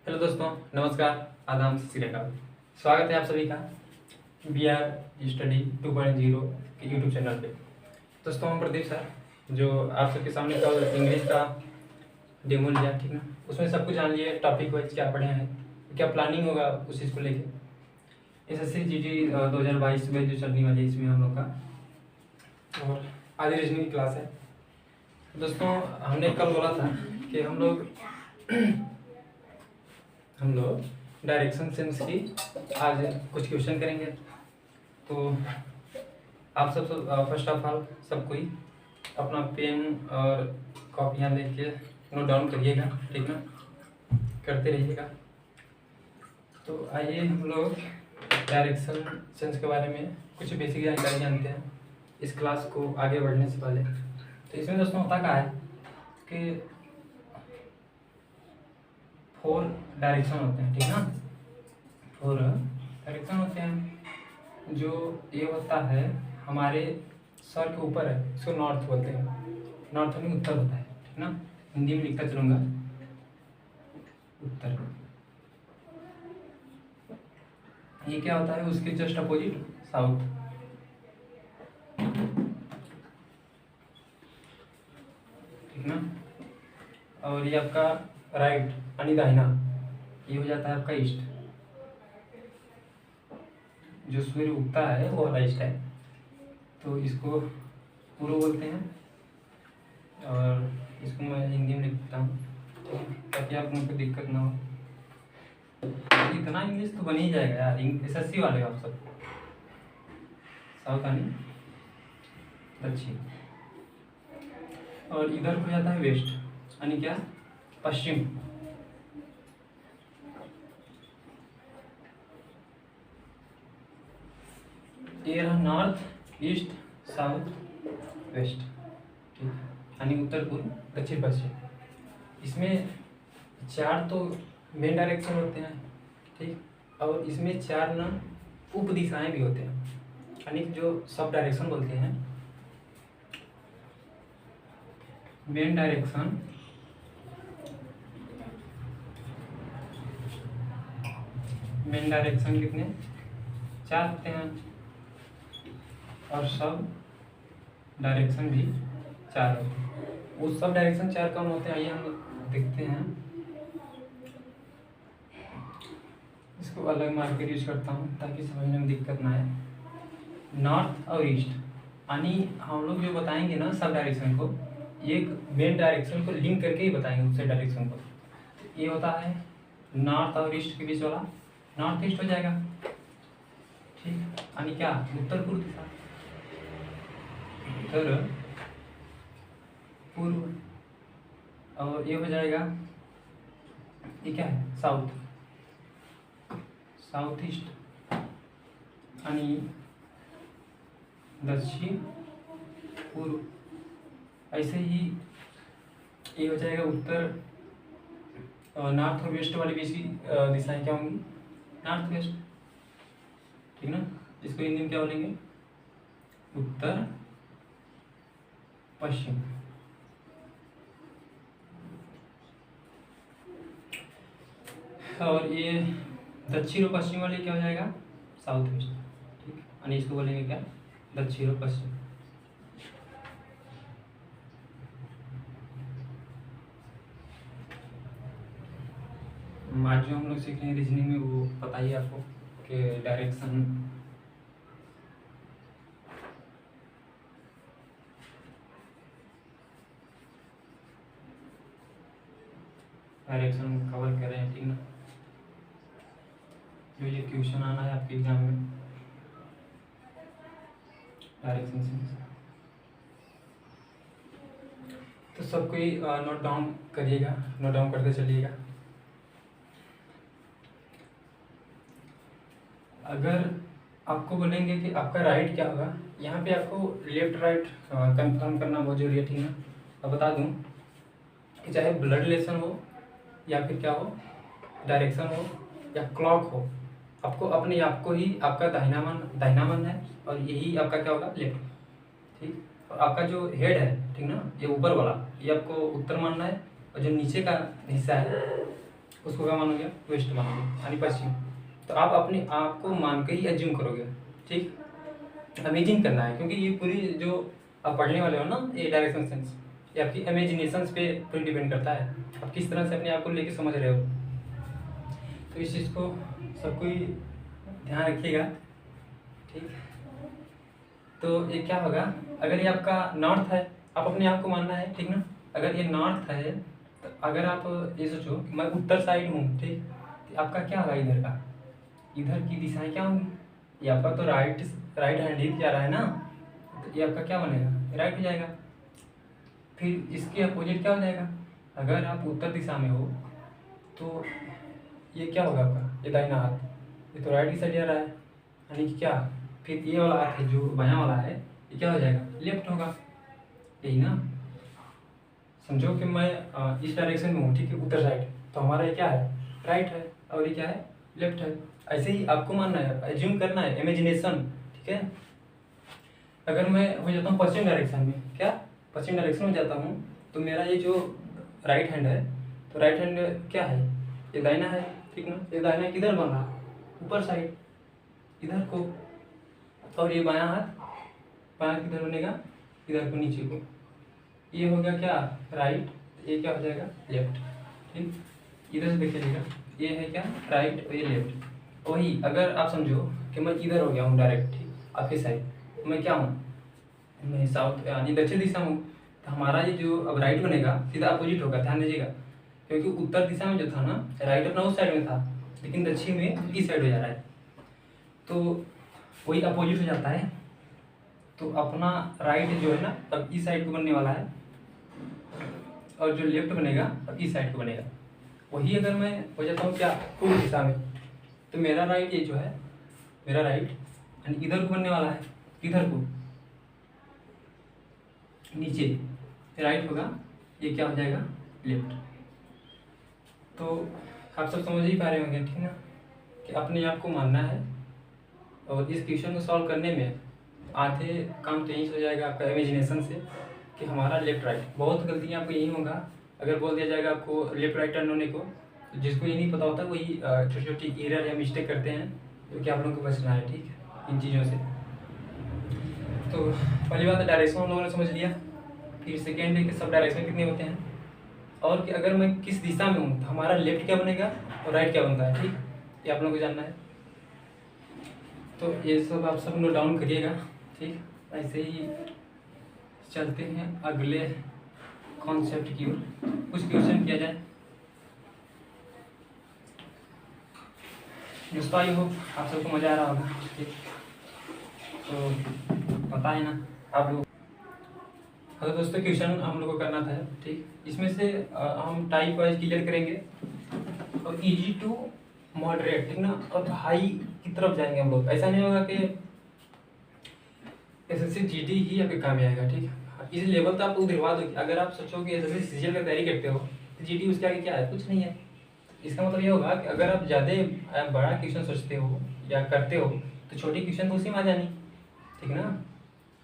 Hello दोस्तों, नमस्कार, आदाब, सत श्री अकाल। स्वागत है आप सभी का बी आर स्टडी 2.0 के यूट्यूब चैनल पे। दोस्तों, हम प्रदीप सर जो आप सबके सामने कल इंग्लिश का डेमो लिया, ठीक ना, उसमें सब कुछ जान लिए, टॉपिक वाइज क्या पढ़े हैं, क्या प्लानिंग होगा उस चीज़ को लेके। एसएससी जीडी 2022 में जो चलने वाली है इसमें हम लोग का, और आज रीजनिंग क्लास है। दोस्तों, हमने कल बोला था कि हम लोग डायरेक्शन सेंस की आज कुछ क्वेश्चन करेंगे। तो आप सब फर्स्ट ऑफ ऑल सब कोई अपना पेन और कॉपियाँ लेके नोट डाउन करिएगा, ठीक ना, करते रहिएगा। तो आइए हम लोग डायरेक्शन सेंस के बारे में कुछ बेसिक जानकारी जानते हैं इस क्लास को आगे बढ़ने से पहले। तो इसमें दोस्तों होता क्या है कि 4 डायरेक्शन होते हैं, ठीक ना, 4 डायरेक्शन होते हैं। जो ये होता है हमारे सर के ऊपर है, इसको नॉर्थ बोलते हैं। नॉर्थ में उत्तर होता है, ठीक ना, हिंदी में लिखता चलूँगा उत्तर। ये क्या होता है, उसके जस्ट अपोजिट साउथ, ठीक ना। और ये आपका राइट यानी दाहिना, ये हो जाता है आपका ईस्ट। जो सूर्य उगता है वो वाला ईस्ट है, तो इसको पूर्व बोलते हैं। और इसको मैं हिंदी में लिखता हूँ ताकि आप लोगों को दिक्कत ना हो। इतना इंग्लिश तो बन ही जाएगा यार, एसएससी वाले आप सब। साउथ यानी दक्षिण, और इधर हो जाता है वेस्ट यानी क्या, पश्चिम। ये रहा नॉर्थ, ईस्ट, साउथ, वेस्ट, ठीक, यानी उत्तर, पूर्व, दक्षिण, पश्चिम। इसमें 4 तो मेन डायरेक्शन होते हैं, ठीक, और इसमें 4 ना उप दिशाएं भी होते हैं, यानी जो सब डायरेक्शन बोलते हैं। मेन डायरेक्शन, मेन डायरेक्शन कितने, 4 होते हैं, और सब डायरेक्शन भी 4 होते हैं। वो सब डायरेक्शन 4 कौन होते हैं, आइए हम देखते हैं। इसको अलग मार्कर यूज करता हूँ ताकि समझने में दिक्कत ना आए। नॉर्थ और ईस्ट, यानी हम लोग जो बताएंगे ना सब डायरेक्शन को, एक मेन डायरेक्शन को लिंक करके ही बताएंगे दूसरे डायरेक्शन को। तो ये होता है नॉर्थ और ईस्ट के बीच वाला, नॉर्थ ईस्ट हो जाएगा, ठीक, यानी क्या, उत्तर पूर्व दिशा, उत्तर पूर्व। और ये हो जाएगा, ये क्या है, साउथ, साउथ ईस्ट, यानी दक्षिण पूर्व। ऐसे ही ये हो जाएगा उत्तर, नॉर्थ और वेस्ट वाली बीच की दिशाएं क्या होंगी, नॉर्थ वेस्ट, ठीक ना। इसको हिंदी में क्या बोलेंगे, उत्तर पश्चिम। और ये दक्षिण और पश्चिम वाले क्या हो जाएगा, साउथ वेस्ट, ठीक, यानी इसको बोलेंगे क्या, दक्षिण और पश्चिम। आज जो हम लोग सीख रहे हैं रीजनिंग में, वो पता ही आपको कि डायरेक्शन कवर कर रहे हैं, ठीक ना। जो ये क्वेश्चन आना है आपके एग्जाम में डायरेक्शन से, तो सब कोई नोट डाउन करिएगा, नोट डाउन करते चलिएगा। अगर आपको बोलेंगे कि आपका राइट क्या होगा, यहाँ पे आपको लेफ्ट राइट कंफर्म करना बहुत जरूरी है, ठीक ना। अब बता दूँ कि चाहे ब्लड रिलेशन हो या फिर क्या हो, डायरेक्शन हो या क्लॉक हो, आपको अपने आप को ही आपका दाहिना मन है, और यही आपका क्या होगा, लेफ्ट, ठीक। और आपका जो हेड है, ठीक ना, ये ऊपर वाला, ये आपको उत्तर मानना है, और जो नीचे का हिस्सा है उसको क्या मानोगे? वेस्ट मानोगे, यानी पश्चिम। तो आप अपने आप को मान के ही एज्यूम करोगे, ठीक। अमेजिंग करना है, क्योंकि ये पूरी जो आप पढ़ने वाले हो ना, ये डायरेक्शन सेंस, ये आपकी इमेजिनेशंस पे पूरी डिपेंड करता है, आप किस तरह से अपने आप को लेके समझ रहे हो। तो इस चीज़ को सबको ही ध्यान रखिएगा, ठीक। तो ये क्या होगा, अगर ये आपका नॉर्थ है, आप अपने आप को मानना है, ठीक ना। अगर ये नॉर्थ है तो अगर आप ये सोचो कि मैं उत्तर साइड हूँ, ठीक, तो आपका क्या होगा इधर का, इधर की दिशाएं क्या होंगी, ये आपका तो राइट हैंड ही जा रहा है ना, तो ये आपका क्या बनेगा, राइट हो जाएगा। फिर इसके अपोजिट क्या हो जाएगा, अगर आप उत्तर दिशा में हो तो ये क्या होगा आपका, ये दाहिना हाथ, ये तो राइट की साइड जा रहा है, यानी कि क्या, फिर ये वाला हाथ है जो बायां वाला है, ये क्या हो जाएगा, लेफ्ट होगा, यही ना। समझो कि मैं इस डायरेक्शन में हूँ, ठीक है, उत्तर साइड, तो हमारा ये क्या है, राइट है, और ये क्या है, लेफ्ट है। ऐसे ही आपको मानना है, एज्यूम करना है, इमेजिनेशन, ठीक है। अगर मैं हो जाता हूँ पश्चिम डायरेक्शन में, क्या पश्चिम डायरेक्शन में जाता हूँ, तो मेरा ये जो राइट हैंड है, तो राइट हैंड क्या है, ये दाहिना है, ठीक ना। ये दाहिना किधर बन रहा, ऊपर साइड, इधर को, और ये बायां हाथ किधर बनेगा, इधर को, नीचे को। ये हो गया क्या, राइट, ये क्या हो जाएगा, लेफ्ट, ठीक। इधर से देखिएगा, ये है क्या, राइट, और ये लेफ्ट। वही अगर आप समझो कि मैं इधर हो गया हूँ डायरेक्ट, ठीक, आपकी साइड, मैं क्या हूँ, मैं साउथ यानी दक्षिण दिशा हूँ, तो हमारा ये जो अब राइट बनेगा सीधा अपोजिट होगा, ध्यान दीजिएगा, क्योंकि उत्तर दिशा में जो था ना, राइट अपना उस साइड में था, लेकिन दक्षिण में इस साइड हो जा रहा है, तो वही अपोजिट हो जाता है। तो अपना राइट जो है ना, अब इस साइड को बनने वाला है, और जो लेफ्ट बनेगा अब इस साइड को बनेगा। वही अगर मैं हो जाता हूँ क्या, पूर्व दिशा में, तो मेरा राइट ये जो है, मेरा राइट यानी इधर को बनने वाला है, इधर को, नीचे राइट होगा, ये क्या हो जाएगा, लेफ्ट। तो आप सब समझ ही पा रहे होंगे, ठीक ना, कि अपने आप को मानना है, और इस क्वेश्चन को सॉल्व करने में आधे काम तो यहीं से हो जाएगा आपका इमेजिनेशन से, कि हमारा लेफ्ट राइट। बहुत गलतियाँ आपको यही होगा, अगर बोल दिया जाएगा आपको लेफ्ट राइट टर्न होने को, तो जिसको ये नहीं पता होता वही छोटी छोटी एरर या मिस्टेक करते हैं, जो कि आप लोगों को बचना है, ठीक है, इन चीज़ों से। तो पहली बात डायरेक्शन हम लोगों ने समझ लिया। फिर सेकेंड है कि सब डायरेक्शन कितने होते हैं, और कि अगर मैं किस दिशा में हूँ तो हमारा लेफ्ट क्या बनेगा और राइट क्या बनता है, ठीक, ये आप लोगों को जानना है। तो ये सब आप सब नोट डाउन करिएगा, ठीक। ऐसे ही चलते हैं अगले कॉन्सेप्ट की ओर, कुछ क्वेश्चन किया जाए। दोस्तों आई होप आप सबको मज़ा आ रहा होगा, ठीक। तो पता है ना आप लोग, हाँ तो दोस्तों क्वेश्चन हम लोग को करना था, ठीक। इसमें से हम टाइप वाइज क्लियर करेंगे, और इजी टू मॉडरेट, ठीक ना, और हाई की तरफ जाएंगे हम लोग। ऐसा नहीं होगा कि एसएससी जीडी ही आपके काम में आएगा, ठीक। इस लेवल तो आपको दिलवा दो, अगर आप सोचोगे एसएससी सीजीएल की तैयारी करते हो तो जीडी उसके आगे क्या है, कुछ नहीं है। इसका मतलब ये होगा कि अगर आप ज़्यादा बड़ा क्वेश्चन सोचते हो या करते हो तो छोटी क्वेश्चन तो उसी में आ जानी, ठीक ना।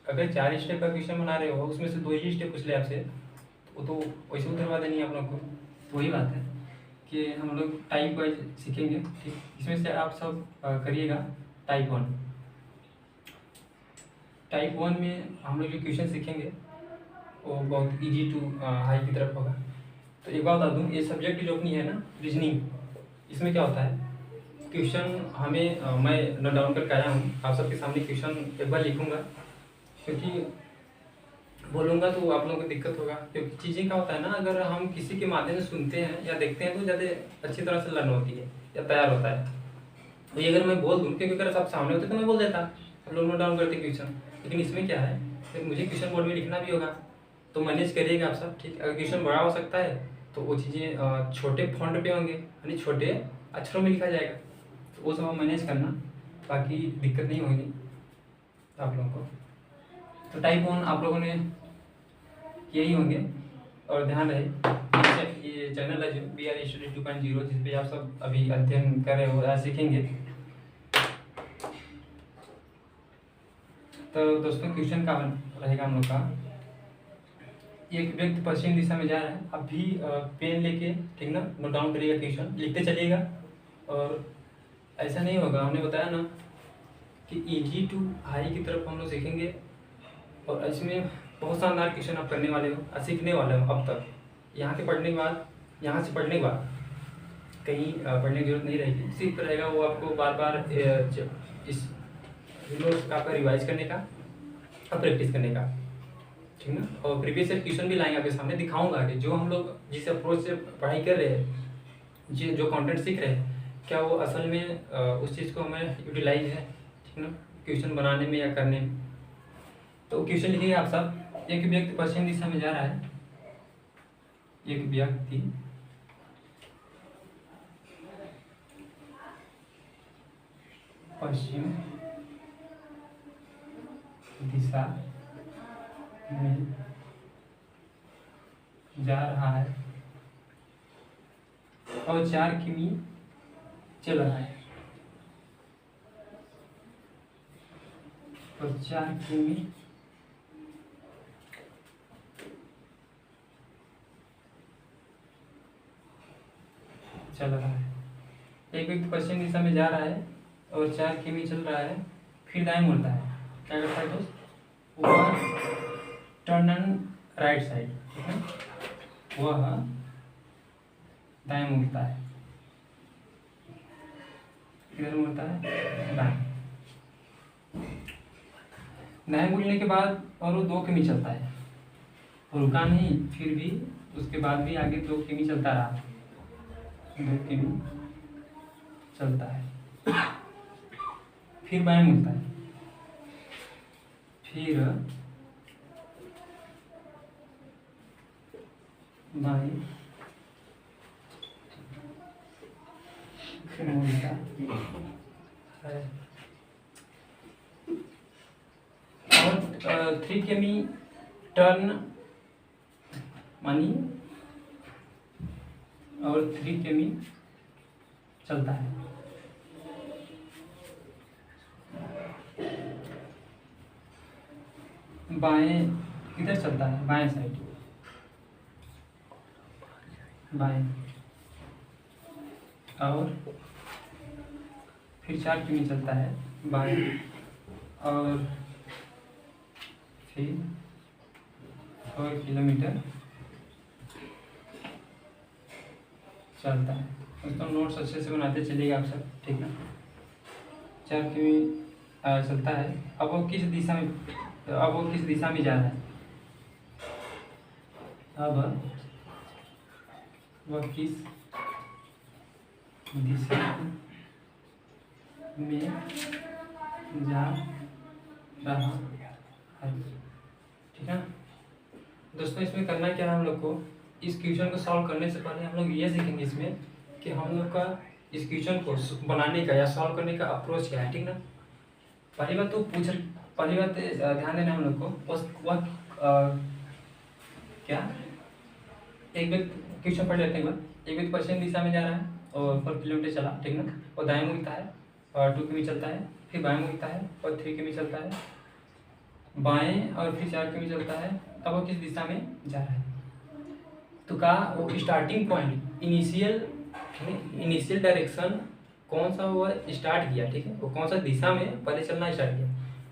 अगर 4 स्टेप का क्वेश्चन बना रहे हो, उसमें से 2 ही स्टेप पूछ ले आपसे, तो वैसे उतरवा देनी है आप लोग को। तो वही बात है कि हम लोग टाइप वाइज सीखेंगे, ठीक। इसमें से आप सब करिएगा टाइप 1। टाइप 1 में हम लोग जो क्वेश्चन सीखेंगे वो बहुत इजी टू हाई की तरफ होगा। तो एक बात बता दूँ, ये सब्जेक्ट जो अपनी है ना रीजनिंग, इसमें क्या होता है, क्वेश्चन हमें मैं नोट डाउन करके आया हूँ, आप सबके सामने क्वेश्चन एक बार लिखूँगा, क्योंकि बोलूँगा तो आप लोगों को दिक्कत होगा। क्योंकि चीज़ें क्या होता है ना, अगर हम किसी के माध्यम से सुनते हैं या देखते हैं तो ज़्यादा अच्छी तरह से लर्न होती है या तैयार होता है। तो ये अगर मैं बोल दूँ, क्योंकि अगर सब सामने होते तो मैं बोल देता, हम लोग नोट डाउन करते क्वेश्चन। लेकिन इसमें क्या है, फिर मुझे क्वेश्चन बोर्ड में लिखना भी होगा, तो मैनेज करिएगा आप सब, ठीक। अगर क्वेश्चन बड़ा हो सकता है तो वो चीज़ें छोटे फॉन्ट पे होंगे, यानी छोटे अक्षरों में लिखा जाएगा, तो वो सब हम मैनेज करना, बाकी दिक्कत नहीं होगी आप लोगों को। तो टाइप 1 आप लोगों ने यही होंगे, और ध्यान रहे ये चैनल है जो BR स्टडी 2.0, जिस पे आप सब अभी अध्ययन कर रहे हो या सीखेंगे। तो दोस्तों क्वेश्चन का रहेगा हम लोग का, एक व्यक्ति पश्चिम दिशा में जा रहा है। अभी पेन लेके, ठीक ना, नोट डाउन करिएगा, क्वेश्चन लिखते चलिएगा। और ऐसा नहीं होगा, हमने बताया ना कि इजी टू हाई की तरफ हम लोग सीखेंगे। और इसमें बहुत शानदार क्वेश्चन आप करने वाले हो और सीखने वाले हो। अब तक यहाँ के पढ़ने के बाद, यहाँ से पढ़ने के बाद कहीं पढ़ने की जरूरत नहीं रहेगी, सिर्फ रहेगा वो आपको बार बार इस नोट्स का आपका रिवाइज करने का और प्रैक्टिस करने का, ठीक ना। और प्रीवियस ईयर क्वेश्चन भी लाएंगे आपके सामने, दिखाऊंगा कि जो हम लोग जिस अप्रोच से पढ़ाई कर रहे हैं, जो कंटेंट सीख रहे हैं, क्या वो असल में उस चीज़ को हमें यूटिलाइज है, ठीक ना, क्वेश्चन बनाने में या करने में। तो क्वेश्चन लिखिए आप सब। एक व्यक्ति पश्चिम दिशा में जा रहा है। एक व्यक्ति पश्चिम दिशा में जा रहा है और 4 किमी चल रहा है। और 4 किमी चल रहा है। एक व्यक्ति पश्चिम दिशा में जा रहा है और 4 किमी चल रहा है, फिर दाएं मुड़ता है। क्या करता है दोस्त? वह टर्न राइट साइड, ठीक है, वह दाएं मुड़ता है। किधर मुड़ता है? दाएं। दाएं मुड़ने के बाद और वो 2 किमी चलता है, रुका नहीं, फिर भी उसके बाद भी आगे 2 किमी चलता रहा। 2 किमी चलता है, फिर बाएं मुड़ता है, फिर बाएं, फिर मुड़ता है। और 3 किमी टर्न मानी और 3 किमी चलता है। बाएं किधर चलता है? बाएं साइड, बाएं। और फिर 4 किमी चलता है बाएं, और फिर 4 किलोमीटर चलता है। उसको नोट्स अच्छे से बनाते चलिएगा आप सब, ठीक ना। 4 किमी चलता है। अब वो किस दिशा में जा रहा है? अब वह किस दिशा में जा रहा है, ठीक है दोस्तों। इसमें करना क्या है हम लोग को, इस क्वेश्चन को सॉल्व करने से पहले हम लोग ये सीखेंगे इसमें कि हम लोग का इस क्वेश्चन को बनाने का या सॉल्व करने का अप्रोच क्या है, ठीक ना। पहली बात ध्यान देना हम लोग को, वह क्या, एक व्यक्ति, क्वेश्चन पढ़ लेते हैं। एक व्यक्ति पश्चिम दिशा में जा रहा है और 4 किलोमीटर चला, ठीक ना, और दाएं मुड़ता है और 2 किमी चलता है, फिर बाएं मुड़ता है और 3 किमी चलता है, बाएं, और फिर 4 किमी चलता है। अब वो किस दिशा में जा रहा है? तो कहा वो स्टार्टिंग पॉइंट, इनिशियल डायरेक्शन कौन सा वो स्टार्ट किया, ठीक है, वो कौन सा दिशा में पहले चलना स्टार्ट किया,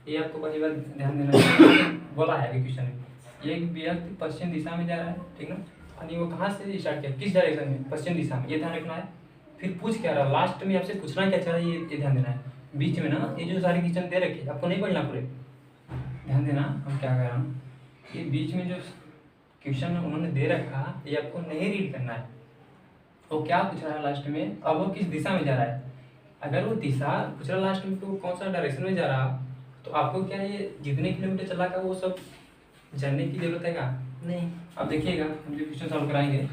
ये आपको पहली बार ध्यान देना चाहिए। बोला है क्वेश्चन में, एक व्यक्ति पश्चिम दिशा में जा रहा है, ठीक ना, यानी वो कहाँ से स्टार्ट किया, किस डायरेक्शन में? पश्चिम दिशा में, ये ध्यान रखना है। फिर पूछ क्या रहा, लास्ट में आपसे पूछना क्या चाह रहा है, ये ध्यान देना है। बीच में ना ये जो सारे क्वेश्चन दे रखे आपको नहीं पढ़ना पूरे, ध्यान देना हम क्या कर रहा हूँ। ये बीच में जो क्वेश्चन उन्होंने दे रखा, ये आपको नहीं रीड करना है। वो क्या पूछ रहा है लास्ट में, अब वो किस दिशा में जा रहा है। अगर वो दिशा पूछ रहा लास्ट में तो कौन सा डायरेक्शन में जा रहा, तो आपको क्या ये जितने किलोमीटर चला का वो सब जानने की जरूरत है क्या? नहीं। अब देखिएगा हम जो क्वेश्चन सॉल्व कराएंगे,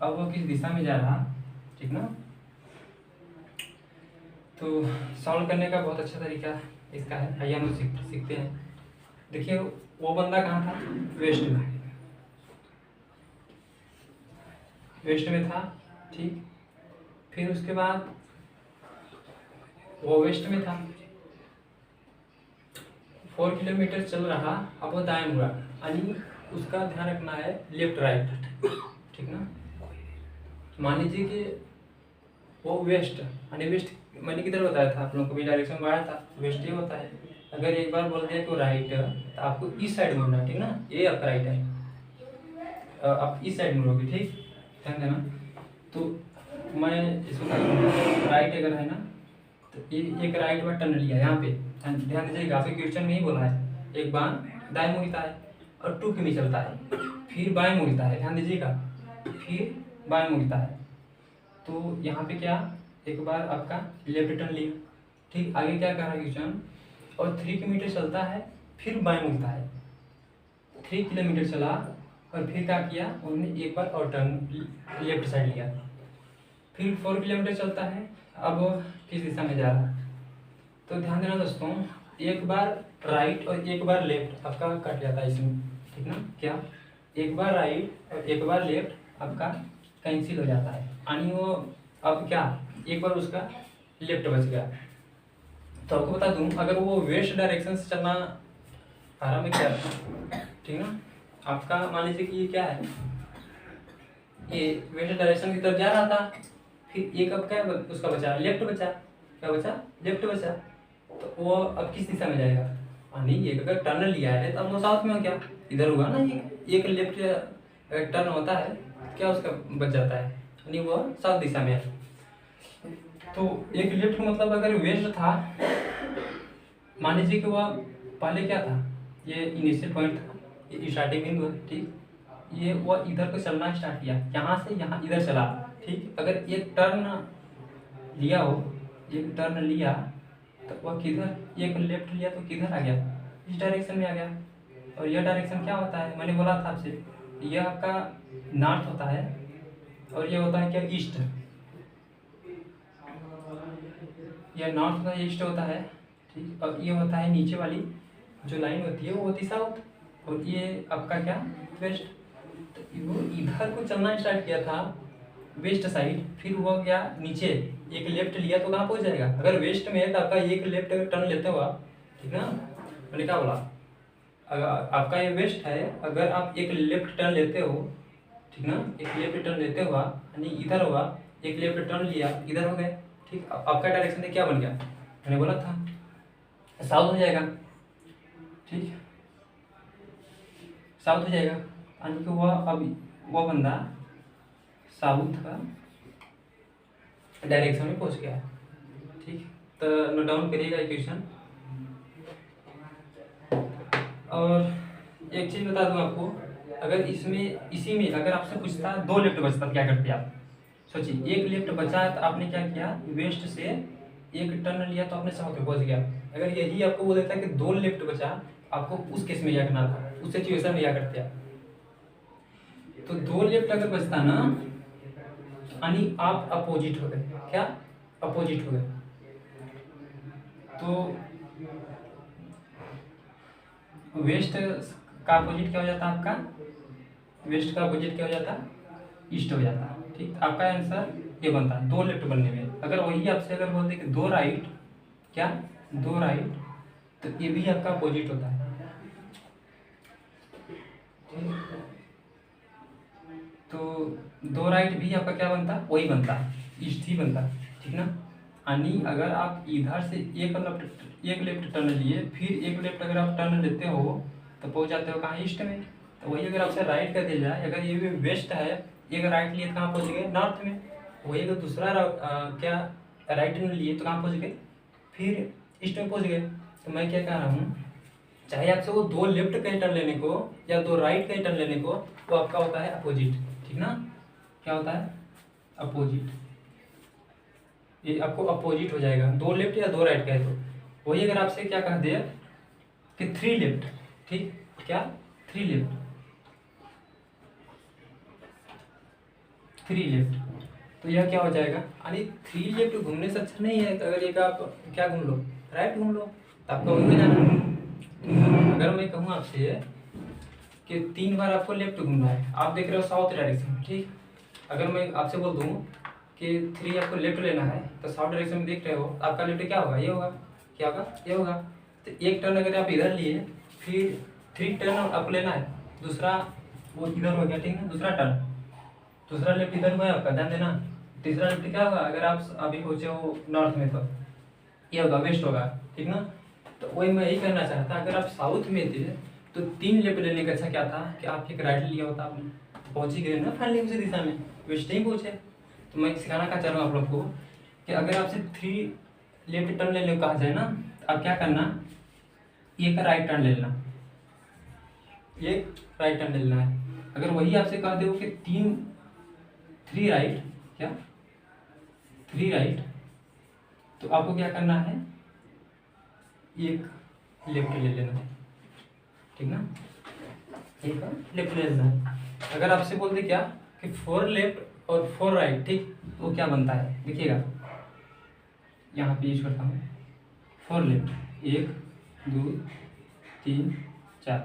अब वो किस दिशा में जा रहा, ठीक ना। तो सॉल्व करने का बहुत अच्छा तरीका इसका है, आइए हम सीखते हैं। देखिए वो बंदा कहाँ था? वेस्ट में था, ठीक। फिर उसके बाद वो वेस्ट में था, 4 किलोमीटर चल रहा, अब वो दाएं मुड़ा, यानी उसका ध्यान रखना है लेफ्ट राइट, ठीक ना। मान लीजिए कि वो वेस्ट, यानी वेस्ट मैंने किधर बताया था आप लोगों को, भी डायरेक्शन में आया था, वेस्ट ये होता है। अगर एक बार बोल दिया कि वो राइट तो आपको इस साइड मुड़ना है, ठीक ना, ये आपका राइट है, आप इस साइड मुड़ोगे, ठीक, ध्यान देना। तो मैं इसको राइट अगर है ना, तो ये एक राइट में टर्न लिया यहाँ पे, ध्यान दीजिएगा, आपके क्वेश्चन में ही बोला है एक बार दाएं मुड़ता है और 2 किमी चलता है, फिर बाएं मुड़ता है, ध्यान दीजिएगा, फिर बाएं मुड़ता है। तो यहाँ पे क्या, एक बार आपका लेफ्ट टर्न लिया, ठीक, आगे क्या कर रहा है क्वेश्चन, और 3 किलोमीटर चलता है, फिर बाएं मुड़ता है, 3 किलोमीटर चला और फिर क्या किया उन्होंने, एक बार और टर्न लेफ्ट साइड लिया, फिर 4 किलोमीटर चलता है, अब किस दिशा में जा रहा है। तो ध्यान देना दोस्तों, एक बार राइट और एक बार लेफ्ट आपका कट जाता है इसमें, ठीक ना, क्या एक बार राइट और एक बार लेफ्ट आपका कैंसिल हो जाता है, यानी वो अब क्या एक बार उसका लेफ्ट बच गया। तो आपको बता दूं, अगर वो वेस्ट डायरेक्शन से चलना आ रहा, में क्या, ठीक ना, आपका मान लीजिए कि ये क्या है, ये वेस्ट डायरेक्शन की तरफ जा रहा था, फिर एक अब क्या उसका बचा, लेफ्ट बचा, क्या बचा, लेफ्ट बचा, तो वो अब किस दिशा में जाएगा, यानी एक अगर टर्न लिया है तो अब वो साउथ में हो गया, इधर होगा ना, एक लेफ्ट टर्न होता है क्या उसका बच जाता है, यानी वो साउथ दिशा में है। तो एक लेफ्ट का मतलब अगर वेस्ट था, मान लीजिए कि वह पहले क्या था, ये इनिशियल पॉइंट था, ये स्टार्टिंग बिंदु है, ठीक, ये वह इधर को चलना स्टार्ट किया, यहाँ से यहाँ इधर चला, ठीक, अगर एक टर्न लिया हो, एक टर्न लिया तो वह किधर, एक लेफ्ट लिया तो किधर आ गया, इस डायरेक्शन में आ गया। और यह डायरेक्शन क्या होता है, मैंने बोला था आपसे, यह आपका नॉर्थ होता है और यह होता है क्या, ईस्ट, यह नॉर्थ होता है, ईस्ट होता है, ठीक, और ये होता है नीचे वाली जो लाइन होती है वो होती साउथ, और ये आपका क्या, वेस्ट। तो वो इधर को चलना स्टार्ट किया था वेस्ट साइड, फिर वो गया नीचे, एक लेफ्ट लिया तो कहाँ पहुँच जाएगा, अगर वेस्ट में है तो आपका एक लेफ्ट टर्न लेते हुआ, ठीक ना, मैंने क्या बोला, अगर आपका ये वेस्ट है, अगर आप एक लेफ्ट टर्न लेते हो, ठीक ना, एक लेफ्ट टर्न लेते हुआ, यानी इधर हुआ, एक लेफ्ट टर्न लिया, इधर हो गए, ठीक, आपका डायरेक्शन क्या बन गया, मैंने बोला था साउथ हो जाएगा, ठीक, साउथ हो जाएगा, यानी कि वह अब वह बंदा साउथ का डायरेक्शन में पहुंच गया, ठीक। तो नोट डाउन करिएगा क्वेश्चन। और एक चीज बता दूं आपको, अगर इसमें इसी में अगर आपसे पूछता 2 लेफ्ट बचता तो क्या करते आप, सोचिए, एक लेफ्ट बचा है तो आपने क्या किया, वेस्ट से एक टर्न लिया तो आपने साउथ में पहुंच गया। अगर यही आपको बोल देता है कि 2 लेफ्ट बचा, आपको उस केस में क्या करना था, उस सिचुएशन में क्या करते आप, तो 2 लेफ्ट अगर बचता ना, यानी आप अपोजिट हो गए, क्या अपोजिट हो गए। तो वेस्ट का अपोजिट क्या हो जाता आपका, वेस्ट का अपोजिट क्या हो जाता, ईस्ट हो जाता, ठीक। आपका आंसर ये बनता 2 लेफ्ट बनने में। अगर वही आपसे अगर बोलते कि 2 राइट, क्या 2 राइट, तो ये भी आपका अपोजिट होता है, ठीक। तो 2 राइट भी आपका क्या बनता, वही बनता, ईस्ट ही बनता, ठीक ना। यानी अगर आप इधर से एक लेफ्ट टर्न लिए, फिर एक लेफ्ट अगर आप टर्न लेते हो तो पहुंच जाते हो कहाँ, ईस्ट में। तो वही अगर आपसे राइट कर दिया जाए, अगर ये भी वेस्ट है, एक राइट लिए तो कहाँ पहुंच गए, नॉर्थ में। वही अगर दूसरा क्या राइट टर्न लिए तो कहाँ पहुंच गए, फिर ईस्ट में पहुंच गए। तो मैं क्या कह रहा हूँ, चाहे आपसे वो 2 लेफ्ट का टर्न लेने को या 2 राइट का टर्न लेने को, वो आपका होता है अपोजिट, ठीक ना, क्या होता है अपोजिट, ये आपको अपोजिट हो जाएगा, 2 लेफ्ट या 2 राइट का है तो। वही अगर आपसे क्या कह दिया कि 3 लेफ्ट, ठीक, क्या 3 लेफ्ट, 3 लेफ्ट, तो यह क्या हो जाएगा, यानी 3 लेफ्ट घूमने से अच्छा नहीं है, तो अगर एक आप क्या घूम लो, राइट घूम लो, तो आपका वही हो जाना। अगर मैं कहूँ आपसे कि 3 बार आपको लेफ्ट घूमना है, आप देख रहे हो साउथ डायरेक्शन में, ठीक, अगर मैं आपसे बोल दूँ कि 3 आपको लेफ्ट लेना है, तो साउथ डायरेक्शन में देख रहे हो, आपका लेफ्ट क्या होगा, ये होगा, क्या होगा, ये होगा। तो एक टर्न अगर आप इधर लिए, फिर 3 टर्न आपको लेना है, दूसरा वो इधर हो गया, ठीक है, दूसरा टर्न, दूसरा लेफ्ट इधर हुआ आपका, ध्यान देना। तीसरा लेफ्ट क्या होगा, अगर आप अभी पहुंचे हो नॉर्थ में तो ये होगा वेस्ट होगा, ठीक ना। तो वही मैं यही कहना चाहता, अगर आप साउथ में थे तो 3 लेफ्ट लेने का अच्छा क्या था कि आप एक राइट लिया होता, आपने पहुंच ही गए ना फाइनली उसी दिशा में, वेस्ट ही पहुंचे। तो मैं सिखाना क्या चाह रहा हूँ आप लोग को कि अगर आपसे 3 लेफ्ट टर्न लेने को कहा जाए ना, तो आप क्या करना, एक राइट टर्न ले लेना, एक राइट टर्न ले लेना है। अगर वही आपसे कह दो कि 3 राइट, क्या 3 राइट, तो आपको क्या करना है, एक लेफ्ट ले लेना है, ठीक ना, एक लेफ्ट ले लेना है। अगर आपसे बोलते क्या कि 4 लेफ्ट और 4 राइट, ठीक, तो क्या बनता है देखिएगा, यहाँ पे यूज करता हूँ 4 लेफ्ट, 1 2 3 4,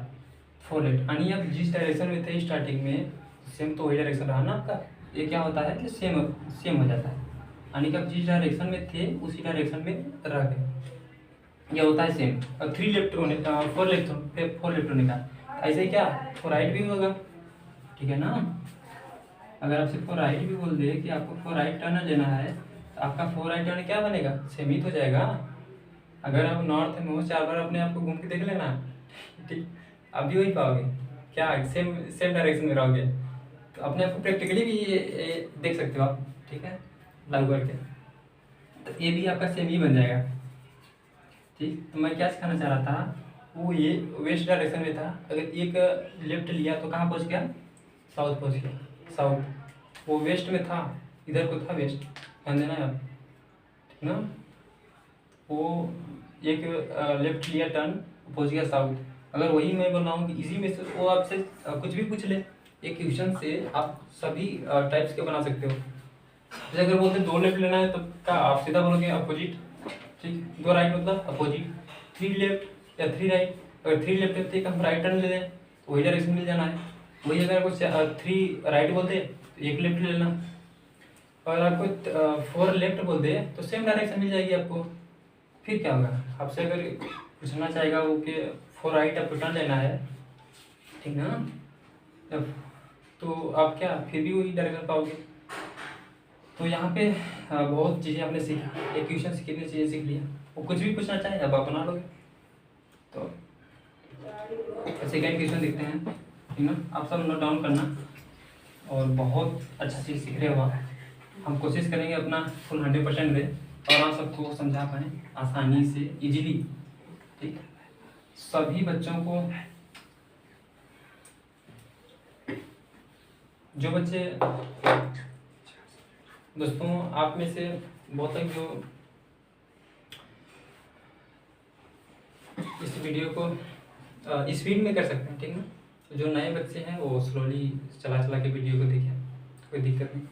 4 लेफ्ट, यानी आप जिस डायरेक्शन में थे स्टार्टिंग में सेम तो वही डायरेक्शन रहा ना आपका, ये क्या होता है कि सेम सेम हो जाता है, यानी कि आप जिस डायरेक्शन में थे उसी डायरेक्शन में रह गए, ये होता है सेम। और 3 लेफ्ट होने 4 लेफ्ट होने का ऐसे क्या 4 राइट भी होगा, ठीक है ना। अगर आपसे 4 राइट भी बोल दे कि आपको 4 राइट टर्न लेना है, तो आपका 4 राइट टर्न क्या बनेगा, सेम ही तो जाएगा। अगर आप नॉर्थ में हो 4 बार अपने आप को घूम के देख लेना, ठीक, आप भी वही पाओगे, क्या सेम सेम डायरेक्शन में रहोगे, तो अपने आप को प्रैक्टिकली भी ये देख सकते हो आप, ठीक है, लागू करके, तो ये भी आपका सेम ही बन जाएगा, ठीक। तो मैं क्या सिखाना चाह रहा था, वो ये वेस्ट डायरेक्शन में था, अगर एक लेफ्ट लिया तो कहाँ पहुँच गया, साउथ पहुँच गया, साउथ, वो वेस्ट में था, इधर को था वेस्ट, ध्यान देना है आप, ठीक ना। वो एक लेफ्ट लिया टर्न, पहुँच गया साउथ। अगर वही मैं बोल रहा हूँ कि इसी में से वो आपसे कुछ भी पूछ ले, एक क्वेश्चन से आप सभी टाइप्स के बना सकते हो। जैसे अगर बोलते 2 लेफ्ट लेना है तो क्या आप सीधा बोलोगे अपोजिट, ठीक, 2 राइट मतलब अपोजिट, 3 लेफ्ट या 3 राइट, अगर 3 लेफ्ट है तो हम राइट टर्न ले लें तो वही डायरेक्शन मिल जाना है। वही अगर कुछ 3 राइट बोलते तो एक लेफ्ट ले लेना, और आपको 4 लेफ्ट बोलते तो सेम डायरेक्शन मिल जाएगी आपको। फिर क्या होगा, आपसे अगर पूछना चाहेगा वो कि 4 राइट आपको टर्न लेना है, ठीक ना, तो आप क्या फिर भी वही डायरेक्शन पाओगे। तो यहाँ पे बहुत चीज़ें आपने सीखा, एक क्वेश्चन से कितनी चीज़ें सीख लिया, वो कुछ भी पूछना चाहे अब आप बना लोगे। तो सेकेंड क्वेश्चन देखते हैं, ठीक ना, आप सब नोट डाउन करना, और बहुत अच्छा चीज़ सीख रहे हो आप। हम कोशिश करेंगे अपना फुल 100% दें और आप सबको समझा पाएँ आसानी से, इजीली, ठीक। सभी बच्चों को, जो बच्चे, दोस्तों आप में से बहुत तक जो इस वीडियो को स्पीड में कर सकते हैं, ठीक ना, जो नए बच्चे हैं वो स्लोली चला चला के वीडियो को देखें, कोई दिक्कत नहीं।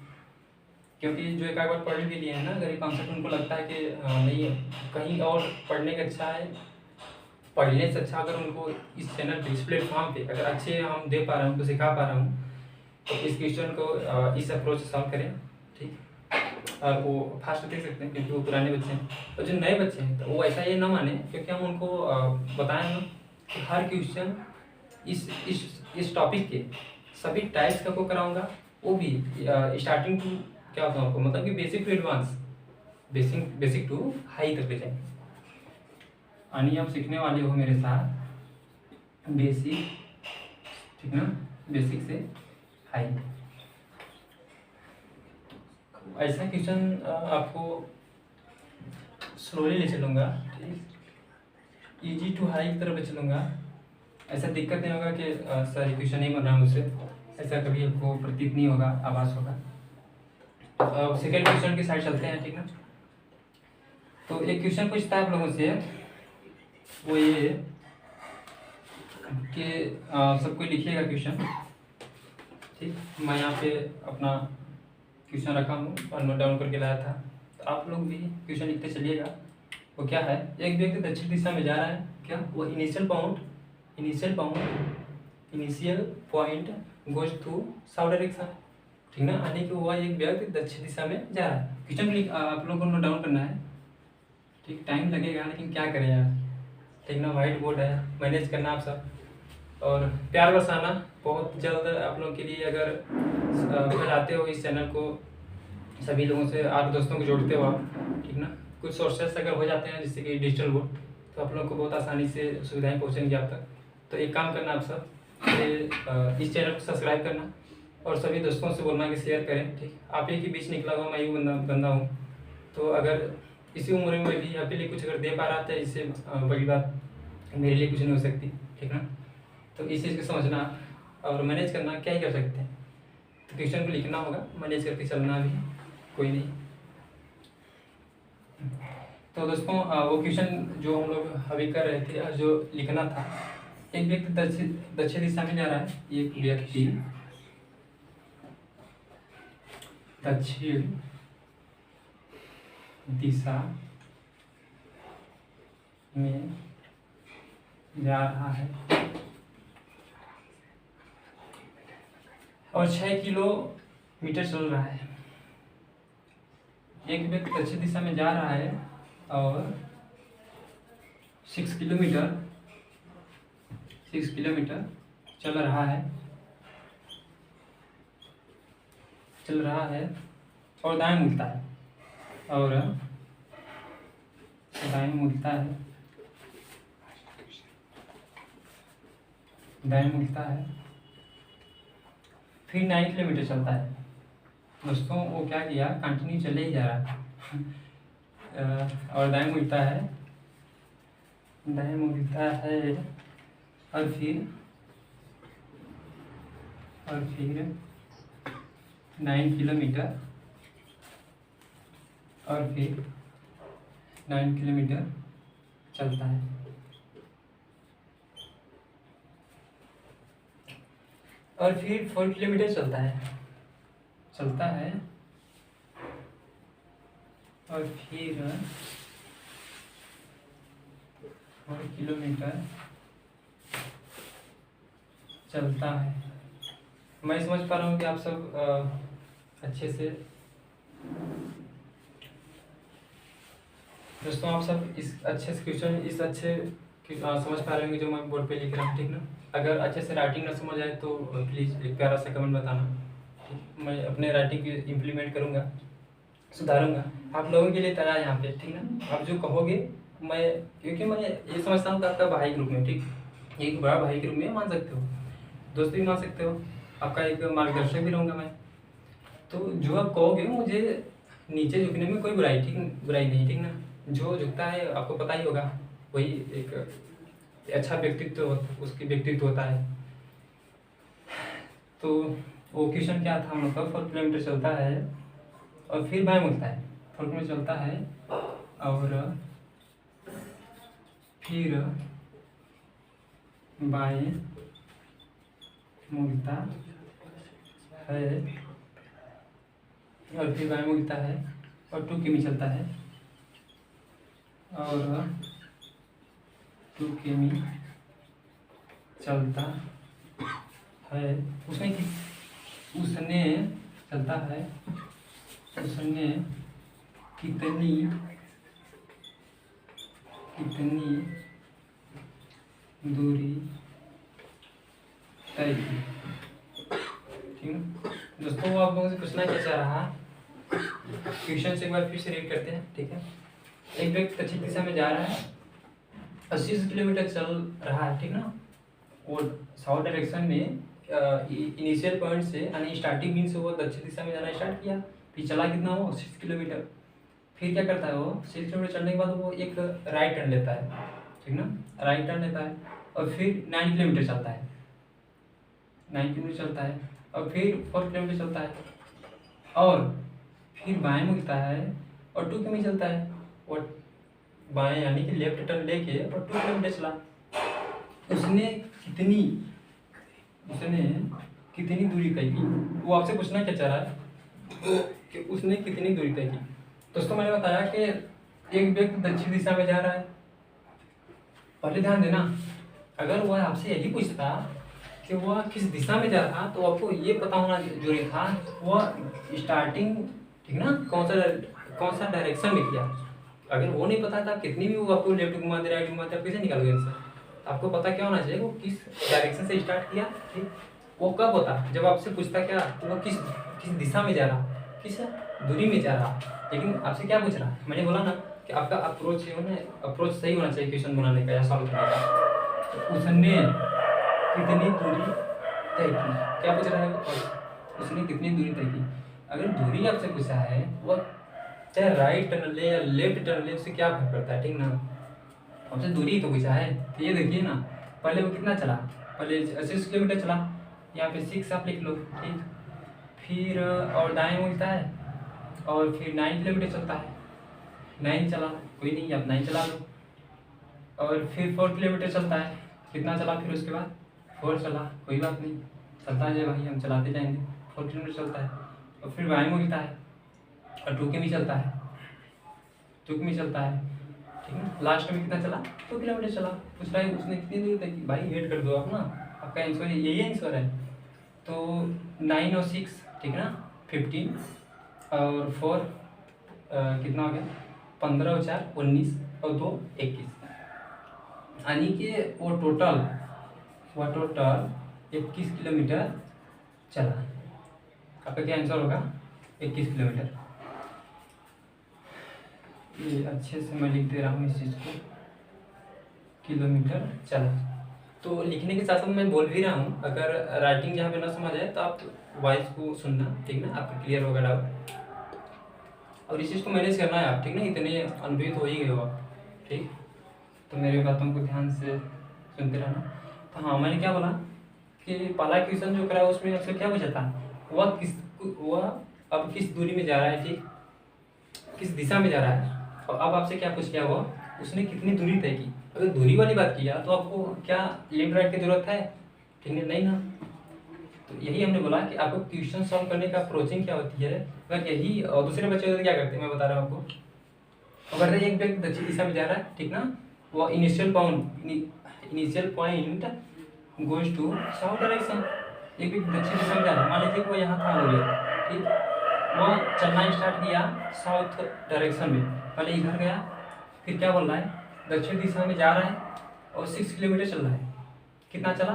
क्योंकि जो एक बार पढ़ भी लिए हैं ना, अगर ये कॉन्सेप्ट उनको लगता है कि नहीं कहीं और पढ़ने का अच्छा है, पढ़ने से अच्छा अगर उनको इस चैनल पे, इस प्लेटफॉर्म पे अगर अच्छे हम दे पा रहे हैं, उनको सिखा पा रहा हूँ, तो इस क्वेश्चन को इस अप्रोच से सॉल्व करें, ठीक। और वो फास्ट देख सकते हैं क्योंकि वो पुराने बच्चे हैं, और जो नए बच्चे हैं तो वो ऐसा ये ना माने, क्योंकि हम उनको बताएं ना कि हर क्वेश्चन इस टॉपिक के सभी टाइप्स का को कराऊंगा, वो भी स्टार्टिंग टू क्या होता है आपको, मतलब कि basic to advance, basic to high तक ले जाएंगे, यानी आप सीखने वाले हो मेरे साथ बेसिक, ठीक ना, बेसिक से हाई। ऐसा क्वेश्चन आपको स्लोली ले चलूँगा, ठीक, इजी टू हाई की तरफ ले चलूँगा। ऐसा दिक्कत नहीं होगा कि सर क्वेश्चन नहीं बन रहा मुझसे, ऐसा कभी आपको प्रतीत नहीं होगा, आभास होगा। तो सेकेंड क्वेश्चन की साइड चलते हैं, ठीक ना। तो एक क्वेश्चन पूछता है आप लोगों से, वो ये है कि सबको लिखिएगा क्वेश्चन, ठीक। मैं यहाँ पे अपना क्वेश्चन रखा हूँ और नोट डाउन करके लाया था, तो आप लोग भी क्वेश्चन लिखते चलिएगा। वो क्या है, एक व्यक्ति दक्षिण दिशा में जा रहा है, क्या वो initial point goes to south direction, ठीक ना, यानी कि वह एक व्यक्ति दक्षिण दिशा में जा रहा है। क्वेश्चन आप लोगों को नोट डाउन करना है, ठीक, टाइम लगेगा लेकिन क्या करें यार, ठीक ना, वाइट बोर्ड है, मैनेज करना आप सब, और प्यार बरसाना। बहुत जल्द आप लोगों के लिए अगर फैलाते हो इस चैनल को, सभी लोगों से, आप दोस्तों को जोड़ते हो आप, ठीक ना। कुछ सोर्सेस अगर हो जाते हैं जैसे कि डिजिटल वोट, तो आप लोगों को बहुत आसानी से सुविधाएं पहुंचेंगी आप तक। तो एक काम करना आप सब, इस चैनल को सब्सक्राइब करना और सभी दोस्तों से बोलना कि शेयर करें, ठीक। आप ही के बीच निकला हुआ मैं ही बंदा हूँ, तो अगर इसी उम्र में भी आपके लिए कुछ अगर दे पा रहा था, इससे बड़ी बात मेरे लिए कुछ नहीं हो सकती, ठीक ना। तो इस चीज़ को समझना और मैनेज करना, क्या ही कर सकते हैं। तो क्वेश्चन को लिखना होगा, मैनेज करके चलना भी कोई नहीं। तो दोस्तों वो क्वेश्चन जो हम लोग अभी कर रहे थे, जो लिखना था, एक व्यक्ति दक्षिण दिशा में जा रहा है। एक व्यक्ति दक्षिण दिशा में जा रहा है और 6 किलोमीटर चल रहा है। एक व्यक्ति दक्षिण दिशा में जा रहा है और 6 किलोमीटर चल रहा है और दाएं मुड़ता है, फिर 9 किलोमीटर चलता है। दोस्तों वो क्या किया, कंटिन्यू चले ही जा रहा है और दाएं मुड़ता है और फिर 9 किलोमीटर चलता है। और फिर 4 किलोमीटर चलता है और फिर 4 किलोमीटर चलता है। मैं समझ पा रहा हूँ कि आप सब अच्छे से, दोस्तों आप सब इस अच्छे से क्वेश्चन समझ पा रहे होंगे जो मैं बोर्ड पे लिख रहा हूँ, ठीक ना। अगर अच्छे से राइटिंग ना समझ आए तो प्लीज़ एक प्यारा सा कमेंट बताना, ठीक। मैं अपने राइटिंग को इम्प्लीमेंट करूँगा, सुधारूंगा, आप लोगों के लिए तैयार यहाँ पे, ठीक ना। आप जो कहोगे क्योंकि मैं ये समझता हूँ कि आपका भाई ग्रुप में, ठीक, एक बड़ा भाई ग्रुप में मान सकते हो, दोस्त भी मान सकते हो, आपका एक मार्गदर्शक भी रहूँगा मैं। तो जो आप कहोगे मुझे नीचे झुकने में कोई बुराई नहीं, ठीक ना। जो झुकता है आपको पता ही होगा, वही एक अच्छा व्यक्तित्व, उसकी व्यक्तित्व होता है। तो वो क्वेश्चन क्या था हम लोग का, 4 किलोमीटर चलता है और फिर बाएं मुड़ता है, 4 किलोमीटर चलता है और फिर बाएं मुड़ता है और 2 किमी चलता है और 2 किमी चलता है। उसने कितनी दूरी तय की, ठीक है। दोस्तों वो आप लोगों से पूछना क्या चाह रहा, क्वेश्चन से एक बार फिर से रीड करते हैं, ठीक है। एक व्यक्ति दक्षिण दिशा में जा रहा है, 80 किलोमीटर चल रहा है, ठीक ना। और साउथ डायरेक्शन में इनिशियल पॉइंट से यानी स्टार्टिंग बिंदु से वो दक्षिण दिशा में जाना स्टार्ट किया, फिर चला कितना वो 6 किलोमीटर। फिर क्या करता है वो 6 किलोमीटर चलने के बाद वो एक राइट टर्न लेता है, ठीक ना, राइट टर्न लेता है और फिर 9 किलोमीटर चलता है, 9 किलोमीटर चलता है और फिर 4 किलोमीटर चलता है और फिर बाएं मुड़ता है और 2 किलोमीटर चलता है और बाएं यानी कि लेफ्ट टर्न लेके और 2 किलोमीटर चला। उसने कितनी दूरी तय की, वो आपसे पूछना क्या चाह रहा है कि उसने कितनी दूरी तय की। दोस्तों मैंने बताया कि एक व्यक्ति दक्षिण दिशा में जा रहा है, पहले ध्यान देना, अगर वह आपसे यही पूछता कि वह किस दिशा में जा रहा तो आपको ये पता होना जरूरी था वह स्टार्टिंग, ठीक ना, कौन सा डायरेक्शन में किया। अगर वो नहीं पता था कितनी भी वो आपको लेफ्ट घुमा दे राइट घुमा दे, आप कैसे निकालोगे आंसर, आपको पता क्या होना चाहिए वो किस डायरेक्शन से स्टार्ट किया, ठीक। वो कब होता जब आपसे पूछता क्या कि वो किस किस दिशा में जा रहा, किस दूरी में जा रहा। लेकिन आपसे क्या पूछ रहा, मैंने बोला ना कि आपका अप्रोच अप्रोच सही होना चाहिए क्वेश्चन बनाने का या सॉल्व करने का। तो उसने कितनी दूरी तय की, क्या पूछ रहा है वो, उसने कितनी दूरी तय की। अगर दूरी आपसे पूछा है वह चाहे राइट टर्न ले या लेफ्ट टर्न ले, उससे क्या फर्क पड़ता है, ठीक ना। हमसे दूरी तो पूछा है। तो ये देखिए ना, पहले वो कितना चला, पहले 6 किलोमीटर चला, यहाँ पे 6 आप लिख लो, ठीक। फिर और दाएं मिलता है और फिर 9 किलोमीटर चलता है, 9 चला, कोई नहीं आप 9 चला लो। और फिर 4 किलोमीटर चलता है, कितना चला फिर उसके बाद 4 चला, कोई बात नहीं, चलता है भाई, हम चलाते जाएंगे। 4 किलोमीटर चलता है और फिर बाएं मिलता है और 2 के भी चलता है, 2 के भी चलता है, ठीक है। लास्ट में कितना चला, 2 किलोमीटर चला। पूछ रहा है उसने कितनी दूर तक की, भाई ऐड कर दो आप ना, आपका आंसर यही आंसर है। तो 9 और 6, ठीक है ना, 15 और 4 कितना हो गया, 15 और 4 19 और 2 21, यानी कि वो टोटल 21 किलोमीटर चला। आपका क्या आंसर होगा, 21 किलोमीटर। ये अच्छे से मैं लिख दे रहा हूँ इस चीज़ को, किलोमीटर चला। तो लिखने के साथ साथ मैं बोल भी रहा हूँ, अगर राइटिंग जहाँ पे ना समझ आए तो आप वॉइस को सुनना, ठीक ना, आपका क्लियर होगा डाउट। और इस चीज़ को मैनेज करना है आप, ठीक ना, इतने अनुभूत हो ही गए हो आप, ठीक। तो मेरी बातों को ध्यान से सुनते रहना। तो हाँ, मैंने क्या बोला कि पहला क्वेश्चन जो करा उसमें आपसे क्या पूछा था, वह अब किस दूरी में जा रहा है, ठीक, किस दिशा में जा रहा है। और अब आपसे क्या पूछ लिया, हुआ उसने कितनी दूरी तय की। अगर दूरी वाली बात किया तो आपको क्या लेफ्ट राइट की जरूरत है, ठीक है, नहीं ना। तो यही हमने बोला कि आपको क्वेश्चन सॉल्व करने का अप्रोचिंग क्या होती है, अगर यही और दूसरे बच्चे क्या करते हैं मैं बता रहा हूँ आपको। अगर एक व्यक्ति दक्षिण दिशा में जा रहा है, ठीक ना, वो initial point goes to south direction. एक व्यक्ति दक्षिण दिशा में जा रहा है, मान लीजिए वो यहाँ था हो गया, ठीक, वो चलना स्टार्ट किया साउथ डायरेक्शन में, पहले इधर गया, फिर क्या बोल रहा है दक्षिण दिशा में जा रहा है और 6 किलोमीटर चल रहा है। कितना चला,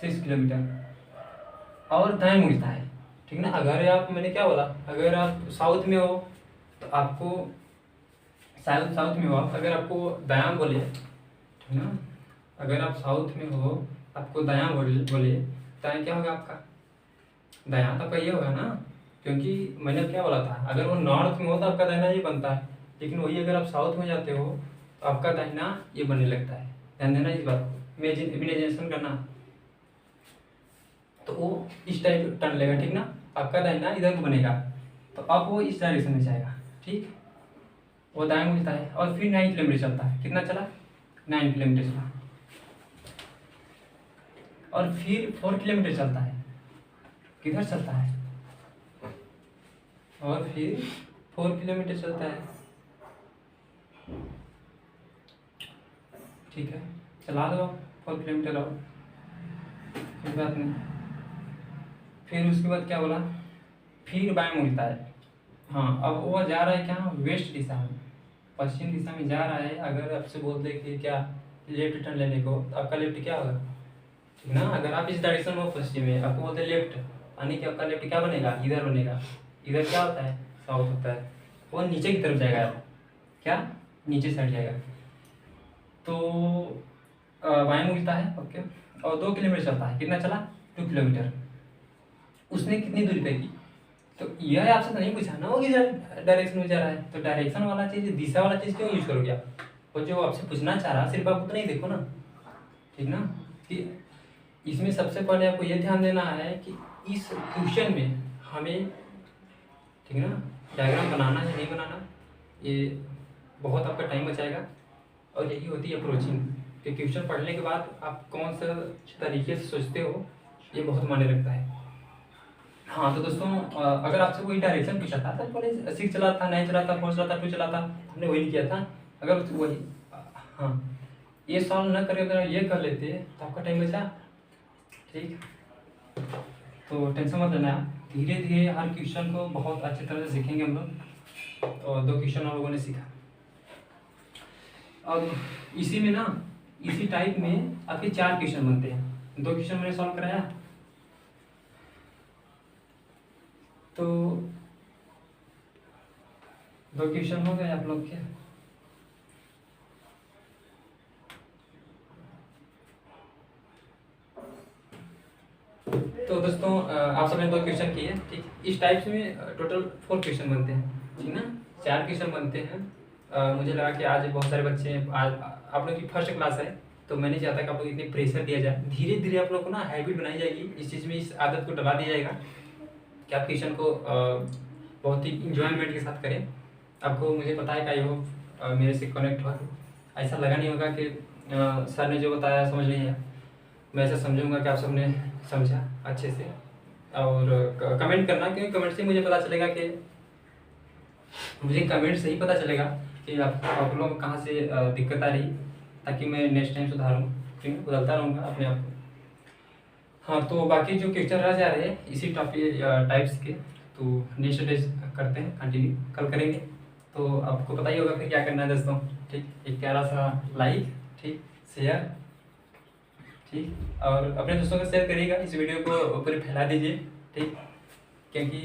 6 किलोमीटर। और दाएं मुड़ता है, ठीक ना। अगर आप, मैंने क्या बोला, अगर आप साउथ में हो तो आपको साउथ में हो आप, अगर आपको दायां बोले, ठीक ना, अगर आप साउथ में हो आपको दायां बोले दायां क्या होगा आपका, दायां तो ये होगा ना, क्योंकि मैंने क्या बोला था, अगर वो नॉर्थ में हो तो आपका दाहिना ये बनता है, लेकिन वही अगर आप साउथ में जाते हो तो आपका दाहिना ये बनने लगता है। ध्यान देना इस बात को, इमेजिनेशन करना। तो वो इस टाइप टर्न लेगा, ठीक ना, आपका दाहिना इधर को बनेगा, तो अब वो इस डायरेक्शन में जाएगा, ठीक। वो दाएं मुड़ता है और फिर 9 किलोमीटर चलता है। कितना चला, 9 किलोमीटर चला। और फिर 4 किलोमीटर चलता है, किधर चलता है, और फिर 4 किलोमीटर चलता है, ठीक है, चला दो 4 किलोमीटर और, कोई बात नहीं। फिर उसके बाद क्या बोला, फिर बाएं मुड़ता है। हाँ, अब वो जा रहा है क्या, वेस्ट दिशा में, पश्चिम दिशा में जा रहा है। अगर आपसे बोल दे कि क्या लेफ्ट टर्न लेने को, तो आपका लेफ्ट क्या होगा, ठीक ना। अगर आप इस डायरेक्शन में पश्चिम में, आपको बोलते हैं लेफ्ट, यानी कि आपका लेफ्ट क्या बनेगा, इधर बनेगा। इधर क्या होता है, साउथ होता है, वो नीचे की तरफ जाएगा, क्या नीचे साइड जाएगा। तो बाएं मुड़ता है, ओके, और 2 किलोमीटर चलता है। कितना चला, 2 किलोमीटर। उसने कितनी दूरी तय की, तो यह आपसे तो नहीं पूछा ना वो किधर डायरेक्शन में जा रहा है, तो डायरेक्शन वाला चीज़, दिशा वाला चीज़ क्यों यूज करोगे आप। वो जो आपसे पूछना चाह रहा सिर्फ आप उतना ही देखो ना, ठीक ना। कि इसमें सबसे पहले आपको ये ध्यान देना है कि इस क्वेश्चन में हमें, ठीक है ना, डायग्राम बनाना है नहीं बनाना, ये बहुत आपका टाइम बचाएगा। और यही होती है अप्रोचिंग, कि क्वेश्चन पढ़ने के बाद आप कौन सा तरीके से सोचते हो, ये बहुत मायने रखता है। हाँ, तो दोस्तों अगर आपसे कोई डायरेक्शन पूछा था तो पहले 6 चला था, 9 चला था, 4 चला था, 2 चला था, हमने वही किया था। अगर वही, हाँ, ये सॉल्व न करके अगर ये कर लेते तो आपका टाइम बचा, ठीक। तो टेंशन मत लेना, धीरे धीरे हर क्वेश्चन को बहुत अच्छी तरह से सीखेंगे हम लोग। और 2 क्वेश्चन हम लोगों ने सीखा। अब इसी में ना, इसी टाइप में आपके 4 क्वेश्चन बनते हैं। 2 क्वेश्चन मैंने सॉल्व कराया, तो 2 क्वेश्चन हो गए आप लोग के। तो दोस्तों आप सबने 2 क्वेश्चन किए, ठीक। इस टाइप से में टोटल 4 क्वेश्चन बनते हैं, ठीक ना। 4 क्वेश्चन बनते हैं। मुझे लगा कि आज बहुत सारे बच्चे हैं, आज आप लोग की फर्स्ट क्लास है, तो मैं नहीं चाहता कि आप लोग इतनी प्रेशर दिया जाए। धीरे धीरे आप लोग को ना हैबिट बनाई जाएगी, इस चीज़ में इस आदत को डला दिया जाएगा कि आप क्वेश्चन को बहुत ही इंजॉयमेंट के साथ करें। आपको मुझे पता है कि आई होप मेरे से कनेक्ट हुआ, ऐसा लगा नहीं होगा कि सर ने जो बताया समझ नहीं आया। मैं ऐसा समझूंगा कि आप सबने समझा अच्छे से। और कमेंट करना, क्योंकि कमेंट से मुझे पता चलेगा कि मुझे कमेंट से ही पता चलेगा कि आप लोगों को कहाँ से दिक्कत आ रही, ताकि मैं नेक्स्ट टाइम सुधारूँ, ठीक है, बदलता रहूँगा अपने आप को। हाँ, तो बाकी जो क्वेश्चन रह जा रहे हैं इसी टॉपिक टाइप्स के, तो नेक्स्ट डे करते हैं, कंटिन्यू कल करेंगे। तो आपको पता ही होगा फिर क्या करना है दोस्तों, ठीक। एक प्यारा सा लाइक, ठीक, शेयर, ठीक, और अपने दोस्तों को शेयर करिएगा, इस वीडियो को पूरी फैला दीजिए, ठीक। क्योंकि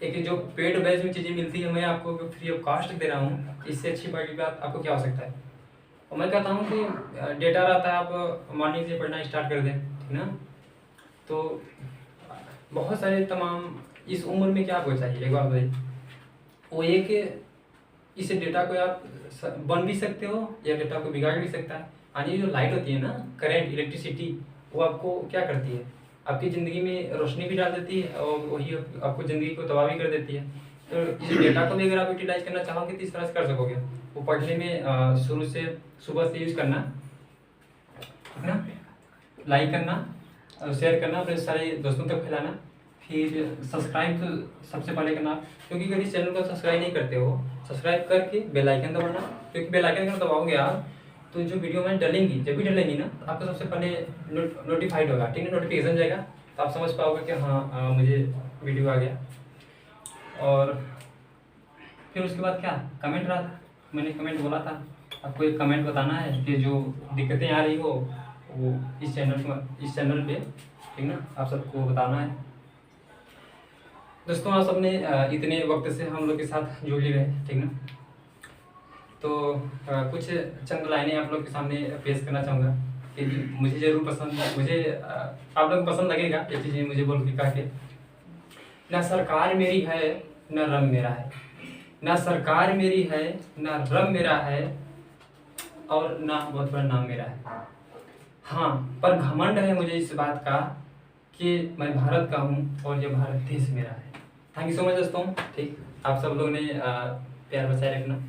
एक जो पेड बैच में चीज़ें मिलती है, मैं आपको फ्री ऑफ कॉस्ट दे रहा हूँ, इससे अच्छी बड़ी बात आपको क्या हो सकता है। और मैं कहता हूँ कि डेटा रहता है, आप मॉर्निंग से पढ़ना स्टार्ट कर दें, ठीक ना। तो बहुत सारे तमाम इस उम्र में क्या आपको चाहिए, एक बात बताइए। वो एक इस डेटा को आप बन भी सकते हो या डेटा को बिगाड़ भी सकता है। यानी जो लाइट होती है ना, करंट, इलेक्ट्रिसिटी, वो आपको क्या करती है, आपकी ज़िंदगी में रोशनी भी डाल देती है और वही आपको ज़िंदगी को तबाह भी कर देती है। तो इस डेटा को भी अगर आप यूटिलाइज करना चाहोगे तो इस तरह से कर सकोगे। वो पढ़ने में शुरू से सुबह से यूज़ करना, ठीक ना, लाइक करना, शेयर करना, अपने सारे दोस्तों तक फैलाना, फिर सब्सक्राइब तो सबसे पहले करना। क्योंकि अगर इस चैनल को सब्सक्राइब नहीं करते हो, सब्सक्राइब करके बेल आइकन दबाना, क्योंकि बेल आइकन अगर दबाओगे आप तो जो वीडियो में डलेंगी, जब भी डलेंगी ना, तो आपको सबसे पहले नोटिफाइड होगा, ठीक है, नोटिफिकेशन जाएगा, तो आप समझ पाओगे कि हाँ मुझे वीडियो आ गया। और फिर उसके बाद क्या कमेंट रहा था, मैंने कमेंट बोला था, आपको एक कमेंट बताना है कि जो दिक्कतें आ रही हो वो इस चैनल पे, ठीक ना, आप सबको बताना है। दोस्तों आप सबने इतने वक्त से हम लोग के साथ जुड़ ही रहे, ठीक ना। तो कुछ चंद लाइनें आप लोग के सामने पेश करना चाहूँगा कि मुझे ज़रूर पसंद है, मुझे आप लोग को पसंद लगेगा ये चीज़ें मुझे बोल के कहा के। ना सरकार मेरी है ना रंग मेरा है, ना सरकार मेरी है ना रंग मेरा है, और ना बहुत बड़ा नाम मेरा है। हाँ, पर घमंड है मुझे इस बात का कि मैं भारत का हूँ और ये भारत देश मेरा है। थैंक यू सो मच दोस्तों, ठीक। आप सब लोगों ने प्यार बचाए रखना।